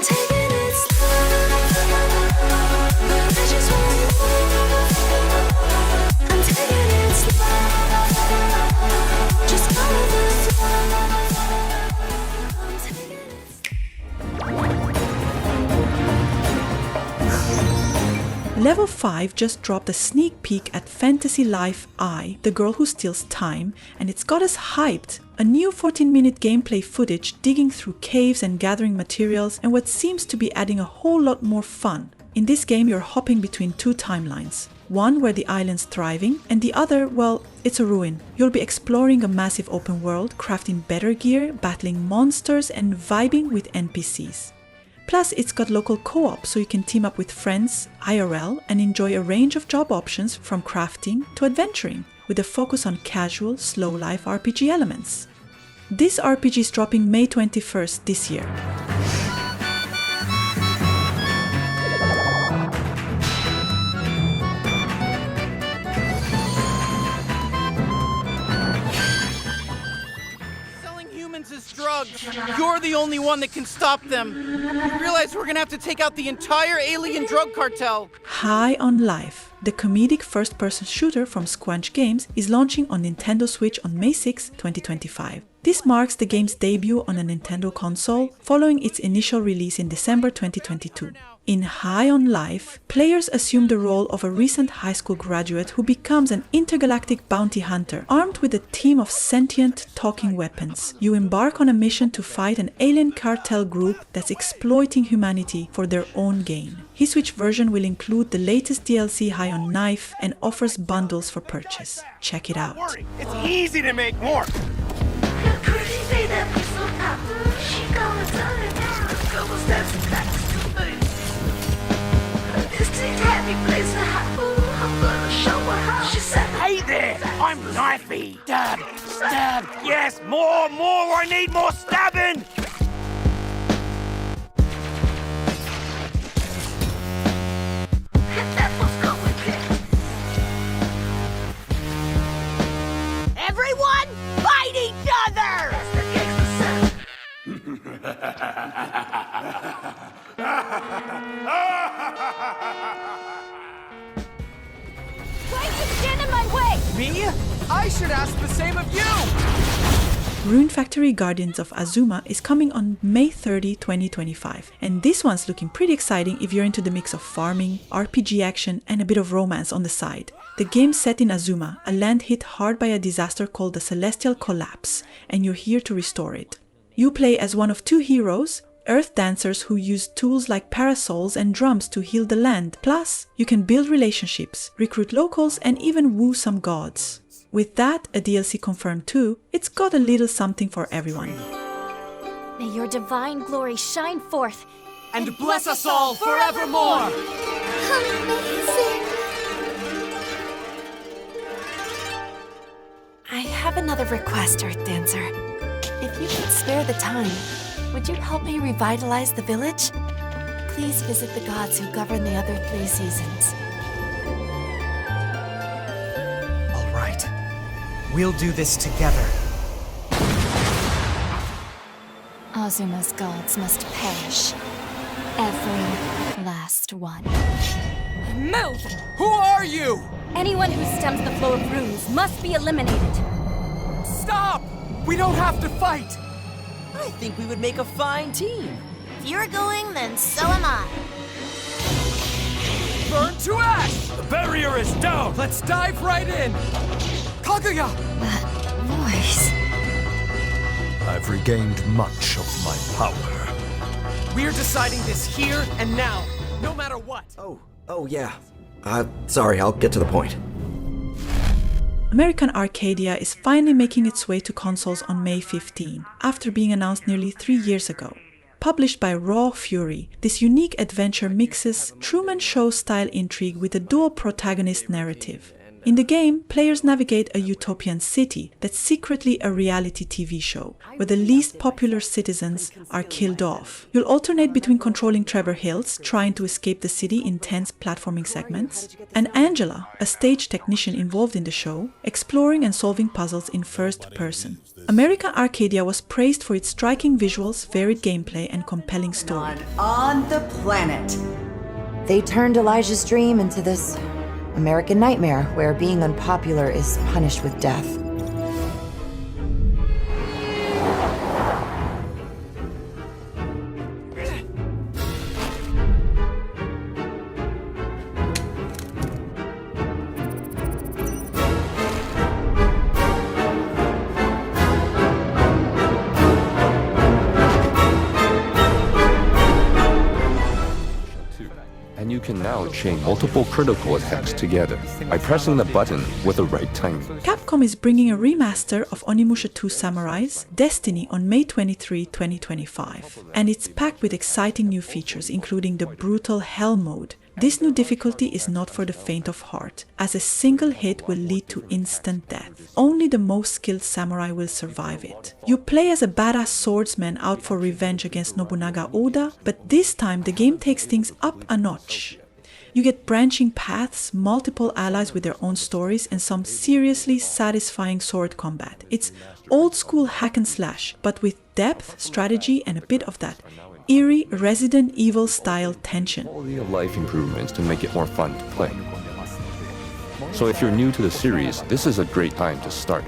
taking it slow, but I just want more. I'm taking it slow, just follow the flow. I'm taking it Level 5 just dropped a sneak peek at Fantasy Life I, The Girl Who Steals Time, and it's got us hyped. A new 14-minute gameplay footage digging through caves and gathering materials, and what seems to be adding a whole lot more fun. In this game you're hopping between two timelines. One where the island's thriving, and the other, well, it's a ruin. You'll be exploring a massive open world, crafting better gear, battling monsters, and vibing with NPCs. Plus, it's got local co-op, so you can team up with friends, IRL, and enjoy a range of job options from crafting to adventuring, with a focus on casual, slow-life RPG elements. This RPG is dropping May 21st this year. Is drugs. You're the only one that can stop them. You realize we're gonna have to take out the entire alien drug cartel. High on Life, the comedic first-person shooter from Squanch Games, is launching on Nintendo Switch on May 6, 2025. This marks the game's debut on a Nintendo console following its initial release in December 2022. In High on Life, players assume the role of a recent high school graduate who becomes an intergalactic bounty hunter armed with a team of sentient, talking weapons. You embark on a mission to fight an alien cartel group that's exploiting humanity for their own gain. His Switch version will include the latest DLC High on Knife and offers bundles for purchase. Check it out. It's easy to make more. Hey there! I'm knifey! Stab! Stab! Yes! More! More! I need more stabbing! Everyone, fight each other! Why do you stand in my way? Me? I should ask the same of you! Rune Factory Guardians of Azuma is coming on May 30, 2025, and this one's looking pretty exciting if you're into the mix of farming, RPG action, and a bit of romance on the side. The game's set in Azuma, a land hit hard by a disaster called the Celestial Collapse, and you're here to restore it. You play as one of two heroes, earth dancers who use tools like parasols and drums to heal the land. Plus, you can build relationships, recruit locals, and even woo some gods. With that, a DLC confirmed too, it's got a little something for everyone. May your divine glory shine forth And bless us all forevermore! amazing. I have another request, Earth Dancer. If you could spare the time, would you help me revitalize the village? Please visit the gods who govern the other 3 seasons. All right. We'll do this together. Azuma's gods must perish. Every last one. Move! Who are you? Anyone who stems the flow of runes must be eliminated. Stop! We don't have to fight! I think we would make a fine team. If you're going, then so am I. Burn to ash! The barrier is down! Let's dive right in! Kaguya! That voice. I've regained much of my power. We're deciding this here and now, no matter what. Oh yeah. Sorry, I'll get to the point. American Arcadia is finally making its way to consoles on May 15, after being announced nearly 3 years ago. Published by Raw Fury, this unique adventure mixes Truman Show-style intrigue with a dual protagonist narrative. In the game, players navigate a utopian city that's secretly a reality TV show, where the least popular citizens are killed off. You'll alternate between controlling Trevor Hills, trying to escape the city in tense platforming segments, and Angela, a stage technician involved in the show, exploring and solving puzzles in first person. America Arcadia was praised for its striking visuals, varied gameplay, and compelling story. On the planet. They turned Elijah's dream into this American nightmare where being unpopular is punished with death. And you can now chain multiple critical attacks together by pressing the button with the right timing. Capcom is bringing a remaster of Onimusha 2 Samurai's Destiny on May 23, 2025. And it's packed with exciting new features, including the brutal Hell mode. This new difficulty is not for the faint of heart, as a single hit will lead to instant death. Only the most skilled samurai will survive it. You play as a badass swordsman out for revenge against Nobunaga Oda, but this time the game takes things up a notch. You get branching paths, multiple allies with their own stories, and some seriously satisfying sword combat. It's old school hack and slash, but with depth, strategy, and a bit of that eerie Resident Evil style tension. Quality of life improvements to make it more fun to play. So if you're new to the series, this is a great time to start.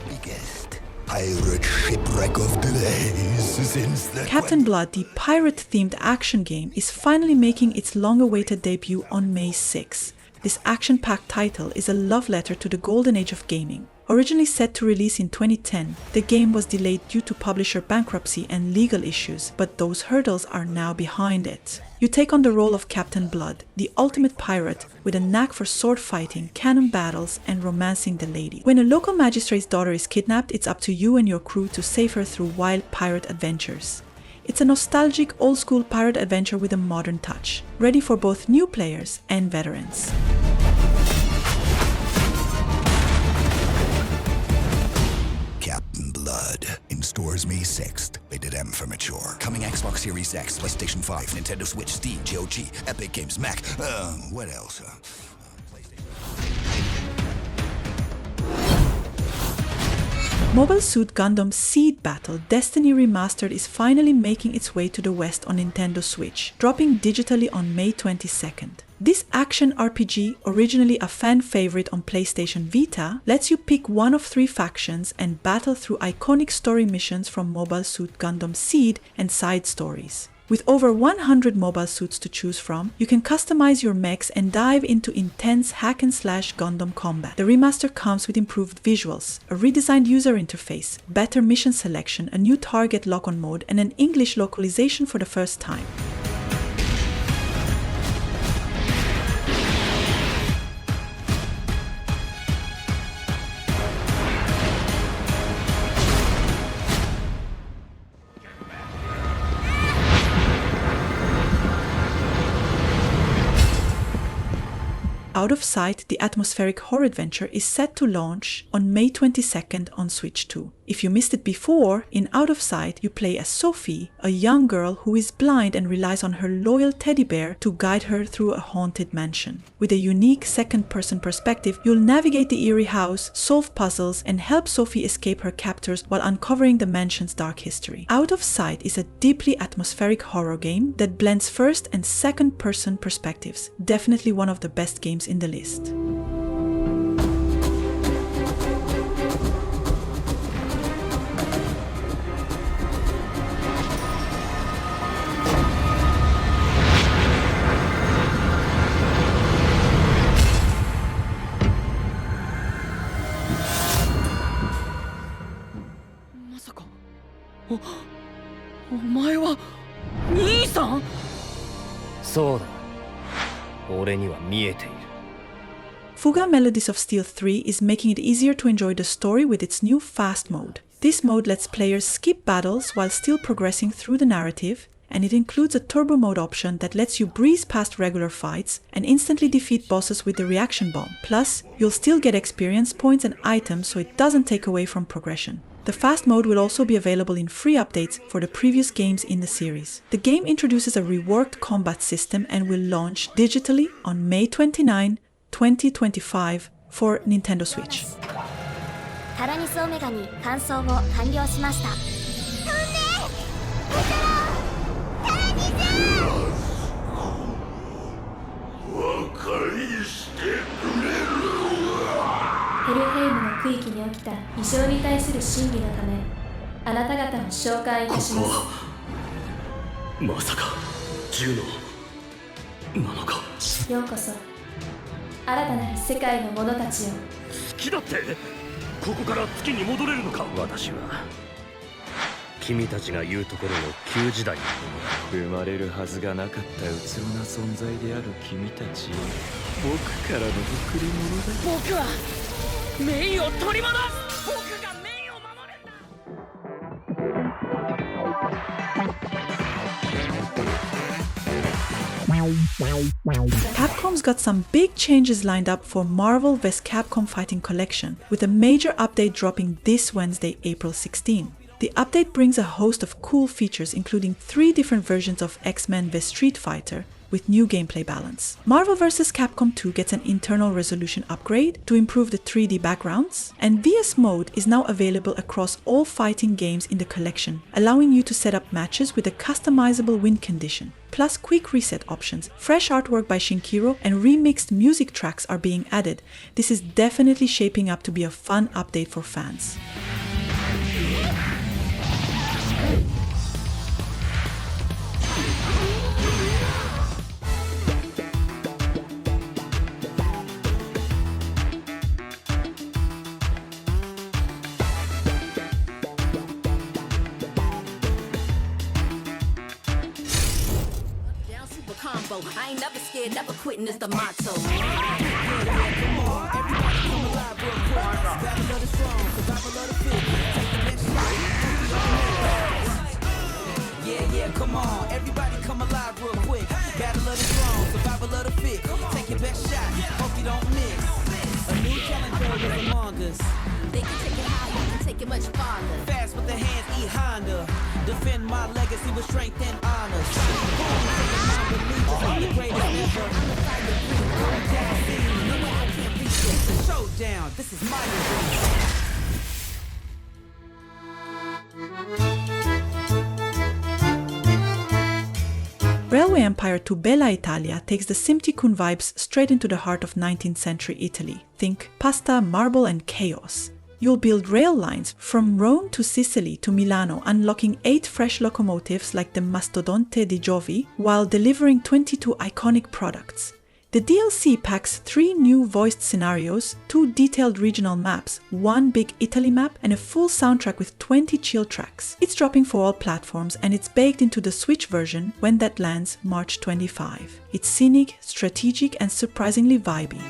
Biggest pirate shipwreck of the days since the Captain Blood, the pirate-themed action game, is finally making its long-awaited debut on May 6. This action-packed title is a love letter to the golden age of gaming. Originally set to release in 2010, the game was delayed due to publisher bankruptcy and legal issues, but those hurdles are now behind it. You take on the role of Captain Blood, the ultimate pirate with a knack for sword fighting, cannon battles, and romancing the lady. When a local magistrate's daughter is kidnapped, it's up to you and your crew to save her through wild pirate adventures. It's a nostalgic, old-school pirate adventure with a modern touch, ready for both new players and veterans. Captain Blood in stores May 6th. Rated M for mature. Coming Xbox Series X, PlayStation 5, Nintendo Switch, Steam, GOG, Epic Games, Mac. What else? Mobile Suit Gundam Seed Battle Destiny Remastered is finally making its way to the West on Nintendo Switch, dropping digitally on May 22nd. This action RPG, originally a fan favorite on PlayStation Vita, lets you pick one of 3 factions and battle through iconic story missions from Mobile Suit Gundam Seed and side stories. With over 100 mobile suits to choose from, you can customize your mechs and dive into intense hack-and-slash Gundam combat. The remaster comes with improved visuals, a redesigned user interface, better mission selection, a new target lock-on mode, and an English localization for the first time. Out of Sight, the atmospheric horror adventure is set to launch on May 22nd on Switch 2. If you missed it before, in Out of Sight you play as Sophie, a young girl who is blind and relies on her loyal teddy bear to guide her through a haunted mansion. With a unique second-person perspective, you'll navigate the eerie house, solve puzzles, and help Sophie escape her captors while uncovering the mansion's dark history. Out of Sight is a deeply atmospheric horror game that blends first and second-person perspectives. Definitely one of the best games in the list. Fuga Melodies of Steel 3 is making it easier to enjoy the story with its new Fast mode. This mode lets players skip battles while still progressing through the narrative, and it includes a turbo mode option that lets you breeze past regular fights and instantly defeat bosses with the reaction bomb. Plus, you'll still get experience points and items, so it doesn't take away from progression. The fast mode will also be available in free updates for the previous games in the series. The game introduces a reworked combat system and will launch digitally on May 29, 2025 for Nintendo Switch. タラニスオメガに搬送を完了しました。ヘルヘイムの区域に起きた異常に対する審議のため、あなた方を紹介いたします。まさか銃のなのか。ようこそ新たなる世界の者たちよ。好きだって。ここから月に戻れるのか。私は君たちが言うところの旧時代のものだ。生まれるはずがなかったうつろな存在である君たちへ僕からの贈り物だ。僕はメイを取り戻す。僕がメイを守る。Capcom's got some big changes lined up for Marvel vs. Capcom Fighting Collection, with a major update dropping this Wednesday, April 16. The update brings a host of cool features, including 3 different versions of X-Men vs. Street Fighter, with new gameplay balance. Marvel vs. Capcom 2 gets an internal resolution upgrade to improve the 3D backgrounds, and VS Mode is now available across all fighting games in the collection, allowing you to set up matches with a customizable win condition. Plus quick reset options, fresh artwork by Shinkiro, and remixed music tracks are being added. This is definitely shaping up to be a fun update for fans. I ain't never scared, never quitting is the motto. Yeah, come on, everybody come alive real quick. Battle of the strong, survival of the fit. Take your best shot, hope you don't miss. A new challenger is among us. They can take it higher, you can take it much farther. Fast with the hands, eat Honda. Defend my legacy with strength and honor. I'm the greatest ever. I'm the fire queen. Come down, see. No way I can't reach this. It's a showdown. This is my arena. Railway Empire to Bella Italia takes the Simticun vibes straight into the heart of 19th century Italy. Think pasta, marble, and chaos. You'll build rail lines from Rome to Sicily to Milano, unlocking 8 fresh locomotives like the Mastodonte di Giovi, while delivering 22 iconic products. The DLC packs 3 new voiced scenarios, 2 detailed regional maps, 1 big Italy map, and a full soundtrack with 20 chill tracks. It's dropping for all platforms, and it's baked into the Switch version when that lands March 25. It's scenic, strategic, and surprisingly vibey.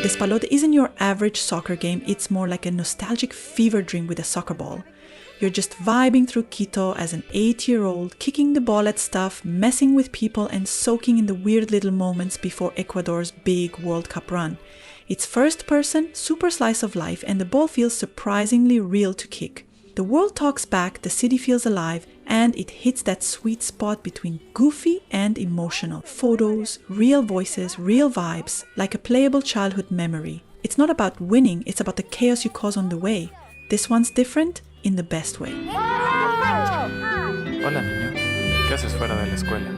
Despalot isn't your average soccer game, it's more like a nostalgic fever dream with a soccer ball. You're just vibing through Quito as an 8-year-old, kicking the ball at stuff, messing with people, and soaking in the weird little moments before Ecuador's big World Cup run. It's first person, super slice of life, and the ball feels surprisingly real to kick. The world talks back, the city feels alive, and it hits that sweet spot between goofy and emotional. Photos, real voices, real vibes, like a playable childhood memory. It's not about winning, it's about the chaos you cause on the way. This one's different in the best way. Hola, niño. ¿Qué haces fuera de la escuela?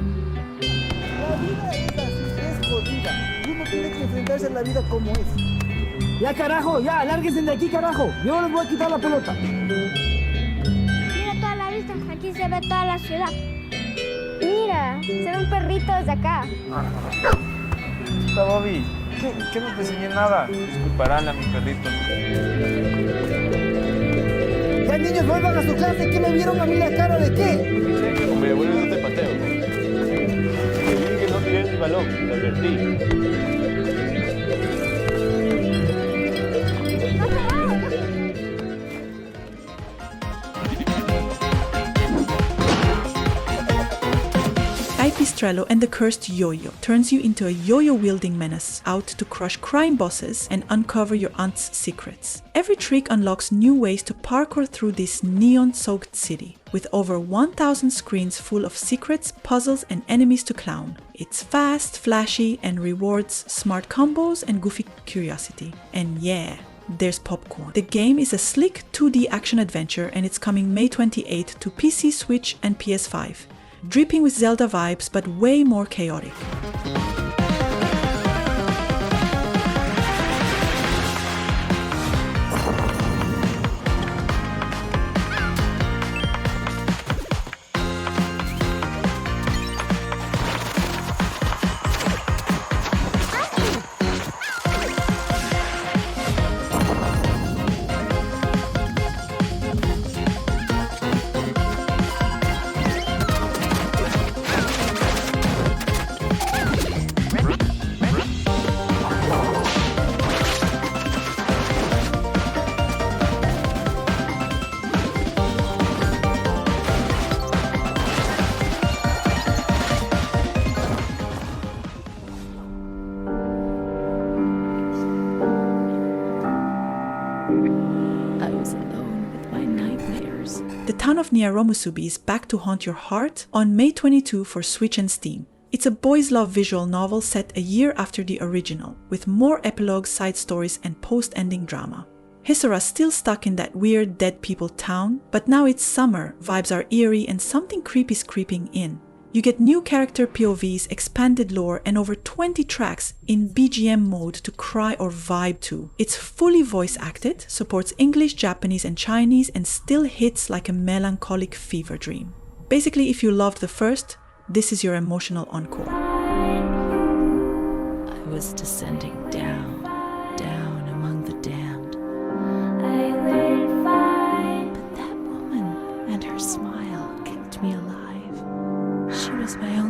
La vida es así, es jodida. Uno tiene que enfrentarse a la vida como es. Ya carajo, ya, lárguense de aquí carajo. Yo les voy a quitar la pelota. Mira toda la vista, aquí se ve toda la ciudad. Mira, se ve un perrito desde acá. Está Bobby. ¿Qué no te enseñé nada? Disculparán a mi perrito. Ya niños, vuelvan a su clase. ¿Qué me vieron a mí la cara de qué? Hombre, bueno, no te pateo. Te dije que no tires el balón, te advertí. Guy Pistrello and the Cursed Yo-Yo turns you into a yo-yo-wielding menace out to crush crime bosses and uncover your aunt's secrets. Every trick unlocks new ways to parkour through this neon-soaked city, with over 1,000 screens full of secrets, puzzles, and enemies to clown. It's fast, flashy, and rewards smart combos and goofy curiosity. And yeah, there's popcorn. The game is a slick 2D action-adventure and it's coming May 28 to PC, Switch, and PS5. Dripping with Zelda vibes, but way more chaotic. I was alone with my nightmares. The town of Niaromusubi is back to haunt your heart on May 22 for Switch and Steam. It's a boys' love visual novel set a year after the original, with more epilogues, side stories, and post-ending drama. Hisara's still stuck in that weird dead people town, but now it's summer, vibes are eerie, and something creepy's creeping in. You get new character POVs, expanded lore, and over 20 tracks in BGM mode to cry or vibe to. It's fully voice acted, supports English, Japanese, and Chinese, and still hits like a melancholic fever dream. Basically, if you loved the first, this is your emotional encore. I was descending down, down among the damned. I will find. But that woman and her smile kept me alive. She was my only